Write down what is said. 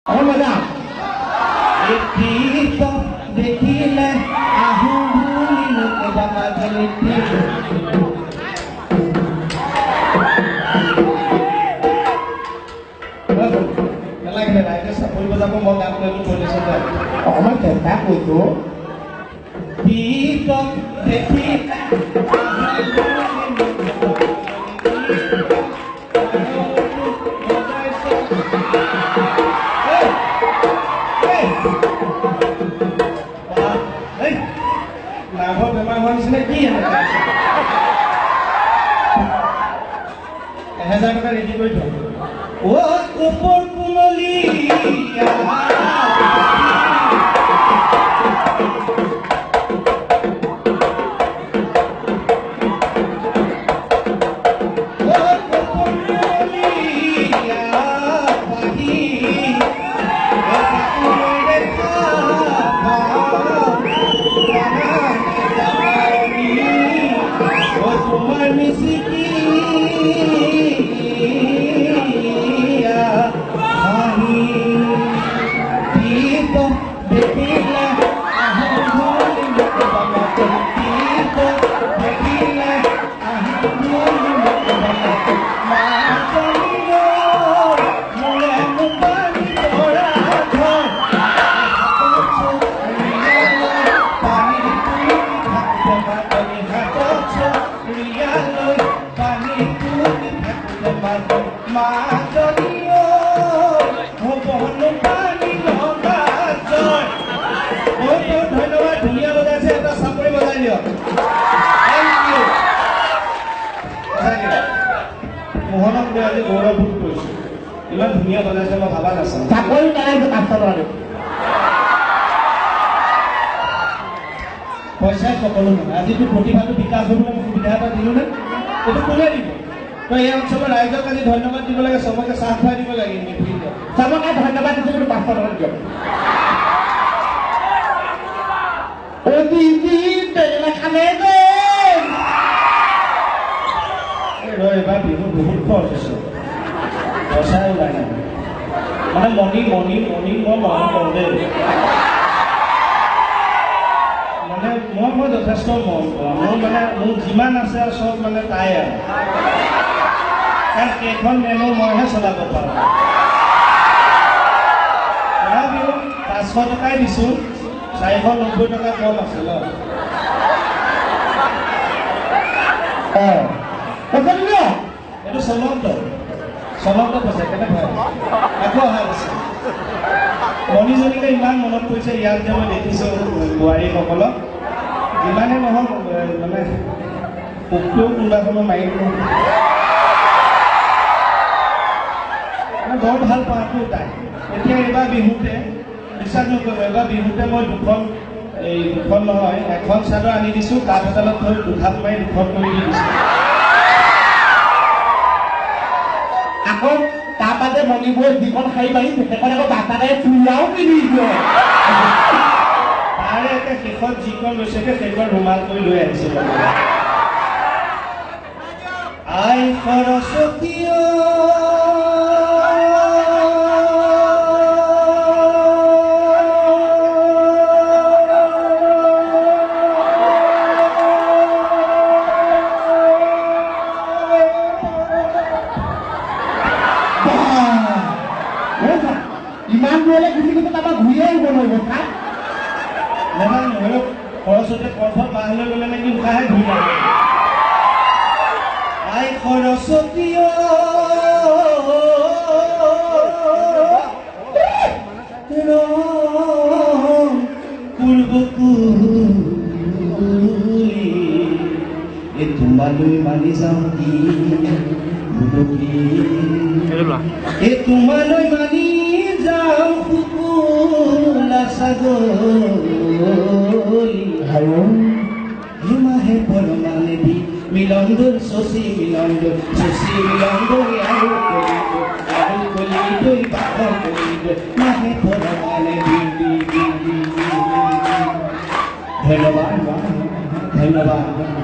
और मजा तो देखिले आहू भूली लोग जमा चलती নালাগে ৰাইজে চাপৰি বজাব মই গান কৰি চলিছে তাই অকমান চেষ্টা কৰিছো ঠিক দেখি নাভৰ বেমাৰ হোৱা নিচিনা কি এনেকুৱা 1000 টকা ৰেডি কৰি থওঁ ও উপৰ কুমলিয়া গৌৰৱবোধ কৰিছো ইমান ধুনীয়া বনাইছে মই ভাবা নাছিলো চাকৰি কেনেকৈ কাষ্টৰ পইচাই সকলো নহয় আজিতো প্ৰতিভাটো বিকাশ হ'বলৈ মই সুবিধা এটা দিলোঁ নে এইটো কোনে দিব তো এই অঞ্চলৰ ৰাইজক আজি ধন্যবাদ দিব লাগে চবকে চাহ খুৱাই দিব লাগে চবকে ধন্যবাদ দিছোঁ কিন্তু 500 টকা দিয়ক অ দিদি তেলা খালে যে এবাৰ বিহু বহুত খৰচ হৈছে পইচাই ওলাই নাই মানে মণি মই মন কৰোঁ দেই মানে মই যথেষ্ট মন কৰোঁ মোৰ মানে মোৰ যিমান আছে আৰু চব মানে তাই আৰু কাৰণ কেইখন নেনো মইহে চলাব পাৰোঁ তথাপিও 500 টকাই দিছোঁ 490 টকা কম আছে ন এইটো চলন্ত পইচা কেনেকৈ আকৌ অহা আছে মণিজনীকে ইমান মনত পৰিছে ইয়াত যে মই দেখিছোঁ বোৱাৰীসকলক যিমানে নহওক মানে পোকটোও কোনোবা সময় মাৰি বৰ ভাল পাওঁ তাই এতিয়া এইবাৰ বিহুতে বিশ্বাস নকৰিব এইবাৰ বিহুতে মই দুখন নহয় এখন চাদৰ আনি দিছোঁ কাঠ এডালত থৈ দুঘাত মাৰি দুখন কৰি দি দিছোঁ আকৌ তাৰপাতে মণিপুৰে যিখন শাৰী পাৰি সেইখন আকৌ বাটাৰে চুৰিয়াও কিনি দিয়ে তাৰে একে শেষত যিখন লৈছেগে সেইখন ৰুমাল কৰি লৈ আহিছে আই সৰস্বতী সৰস্বতী কণ্ঠত বাহিৰলৈ গ'লে নেকি উশাহে ধুই লাগে আই সৰস্বতী তোমালৈ মানি যাওঁ কি তোমালৈ মানি যাওঁ কুকুলা ছাগলী হিমাহে পৰমানে দি মিলনদৰ শশী মিলনদৰ আৰু কলিদৈ পাখৰ কলিদৈ মাহে পৰমানে দি ধন্যবাদ